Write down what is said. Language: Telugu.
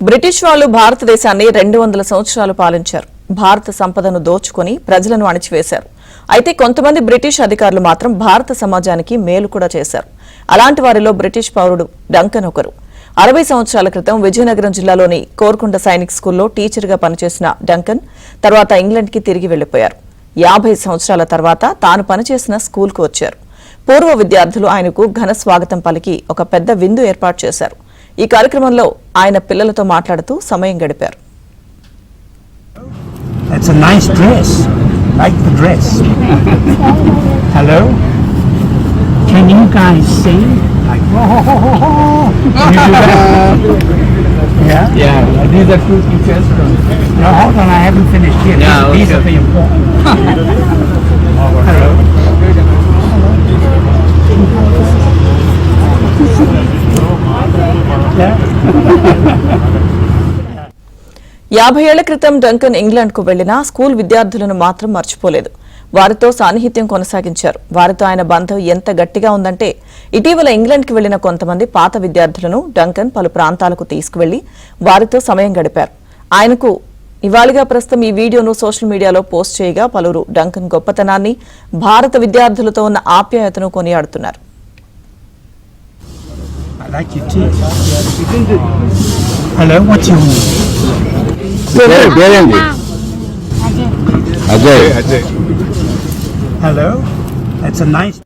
బ్రిటిష్ వాళ్ళు భారతదేశాన్ని 200 సంవత్సరాలు పాలించారు. భారత సంపదను దోచుకొని ప్రజలను అణిచివేశారు. అయితే కొంతమంది బ్రిటిష్ అధికారులు మాత్రం భారత సమాజానికి మేలు కూడా చేశారు. అలాంటి వారిలో బ్రిటిష్ పౌరుడు డంకన్ ఒకరు. 60 సంవత్సరాల క్రితం విజయనగరం జిల్లాలోని కోర్కొండ సైనిక్ స్కూల్లో టీచర్గా పనిచేసిన డంకన్ తర్వాత ఇంగ్లాండ్కి తిరిగి వెళ్లిపోయారు. 50 సంవత్సరాల తర్వాత తాను పనిచేసిన స్కూల్కు వచ్చారు. పూర్వ విద్యార్థులు ఆయనకు ఘన స్వాగతం పలికి ఒక పెద్ద విందు ఏర్పాటు చేశారు. ఈ కార్యక్రమంలో ఆయన పిల్లలతో మాట్లాడుతూ సమయం గడిపారు. It's a nice dress. Like the dress. Hello? Can you guys sing? Like, can you do that? Yeah? Yeah, these are two teachers from... No, hold on, I haven't finished yet. Yeah, These are okay. the important. Hello? Yeah? 50 ఏళ్ల క్రితం డంకన్ ఇంగ్లాండ్కు వెళ్లినా స్కూల్ విద్యార్థులను మాత్రం మర్చిపోలేదు. వారితో సాన్నిహిత్యం కొనసాగించారు. వారితో ఆయన బంధం ఎంత గట్టిగా ఉందంటే ఇటీవల ఇంగ్లాండ్కి వెళ్లిన కొంతమంది పాత విద్యార్థులను డంకన్ పలు ప్రాంతాలకు తీసుకువెళ్లి వారితో సమయం గడిపారు. ఆయనకు ఇవాళగా ప్రస్తుతం ఈ వీడియోను సోషల్ మీడియాలో పోస్ట్ చేయగా పలువురు డంకన్ గొప్పతనాన్ని, భారత విద్యార్థులతో ఉన్న ఆప్యాయతను కొనియాడుతున్నారు. I like your teeth. Hello, what's your name? Ajay. Hello? That's a nice...